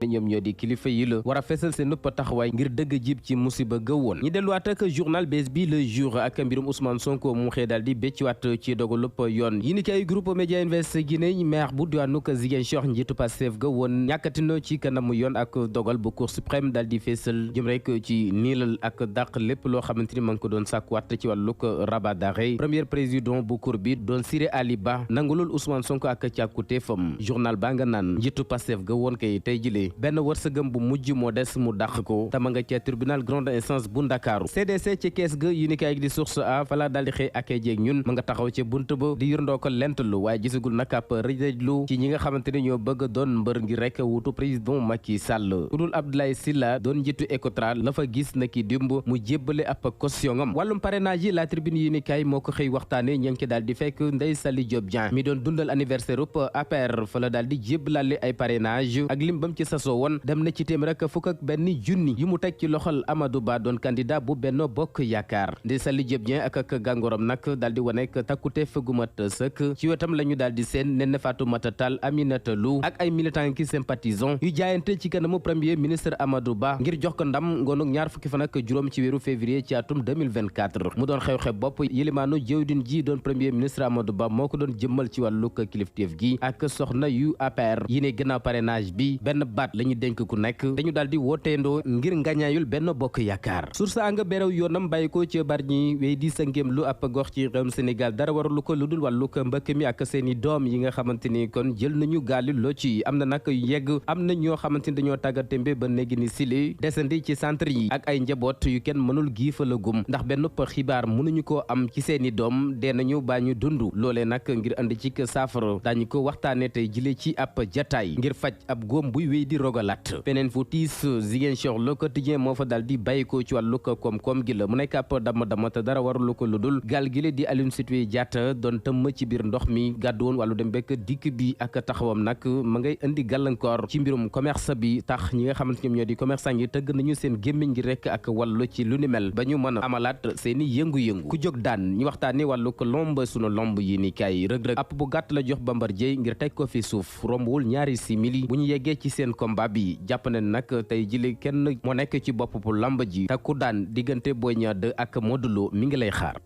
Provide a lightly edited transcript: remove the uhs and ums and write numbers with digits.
ñoom ñoo di kilifa yi la war a fesal seen nëpp taxawaay ngir dëgg jib ci musiba ga woon ñi delluwaat ak journal bés bi le jour ak mbirum Ousmane Sonko mu xëy daal di bécciwaat ci dogalub yoon yi ni kay groupe Média Invest Guinée maire bu diwaanu Ziguinchor njiitu Pastef ga woon ñàkkatino ci kanamu yoon ak dogal bu Cour suprême daal di feesal jëm rek ci niilal ak dàq lépp loo xamante ni ma ngi ko doon sàkkuwaat ci wàllug rabat d'arrêt premier président bu Cour bi doon Siré Ali Ba nangulul Ousmane Sonko ak càkkutéefam journal baa nga naan njiitu Pastef ga woon kay tey jilee benn wërsëgam bu mujj moo des mu dàq ko tama nga ca tribunal grande instance bu Ndakaaru CDC ci kees ga yi ni kay di source a fala daal di xëy akee jeeg ñun ma nga taxaw ci bunt ba di yërndoo ko lentlu waaye gisagul nag ab rëjëjlu ci ñi nga xamante ni ñoo bëgg doon mbër ngir rek wutu président Macky Sall ku dul Abdoulaye Sylla doon njiitu Ecotra la fa gis na ki dimb mu jébbale ab caution am wàllum parrainage yi la tribune yi ni kay moo ko xëy waxtaane ña ngi ci daal di fekk Ndeye Saly Diop Dieng mi doon dundal anniversaire up APR fa la daal di jébbalaale ay parrainage ak lim bam ci sasoo woon dem na ci téeméer rek fukk ak benn junni yu mu teg ci loxol Amadou Ba doon candidat bu Benno Bokk Yaakaar Ndeye Saly Diop Dieng ak gàngooram nag daal di wane takkute fëgumat sëkk ci wetam la ñu daal di seen Néné Fatoumata Tall Aminata Lô ak ay militants ki sympathisants yu jaayante ci kanamu premier ministre Amadou Ba ngir jox ko ndam ngoonuk ñaar fukki fan ak juróom ci weeru février ci atum 2024 mu doon xew-xew bopp yilimaanu jëwdin ji doon premier ministre Amadou Ba moo ko doon jëmmal ci wàllug kilifteef gi ak soxna yu APR yi ne gannaaw parrainage bi benn baat la ñu dénk ku nekk dañu daal di wooteendoo ngir ngañaayul Benno Bokk Yaakaar source a nga berew yoonam bàyyi ko ci Bargny wéy di sa ngéem lu ab gox ci réewum Sénégal dara warulu ko lu dul wàllug mbëkk mi ak seeni doom yi nga xamante ni kon jël nañu gaali loo ci am na nag yegg am na ñoo xamante ni dañoo tàggatémbe ba néegi ni sili desandi ci centre yi ak ay njaboot yu kenn mënul giifalagum ndax benn xibaar mënuñu koo am ci seeni doom dee nañu baa ñu dund loolee nag ngir andi ci saafara daañu ko waxtaane tey jëlee ci ab jataay ngir faj ab góom buy wéy di rogalat peneen fu tiis Ziguinchor Le Quotidien moo fa daal di bàyyikoo ci wàllu koom-koom gi la mu nekk ab dama te dara warulu ko lu dul gaal gi la di Aline Sitoé Diatta doon tëmm ci biir ndox mi gàddu woon wàllu dem bekk dikk bi ak taxawam nag ma ngay indi gàllankoor ci mbirum commerce bi tax ñi nga xamante ñoom ñoo di commerçant yi tëgg nañu seen gémmiñ gi rek ak wàllu ci lu ni mel ba ñu mën a amalaat seeni yëngu-yëngu ku jóg daan ñu waxtaane wàllu ko lomb sunu lomb yi ni kay rëg-rëg app bu gàtt la jox Bombardier ngir teg ko fi suuf rombwul ñaari simili bu ñu yeggee ci seen combat bi jàpp ne nag tey jili kenn moo nekk ci bopp bu lamb ji te ku daan diggante Boy Niang 2 ak Modou Lo mi ngi lay xaar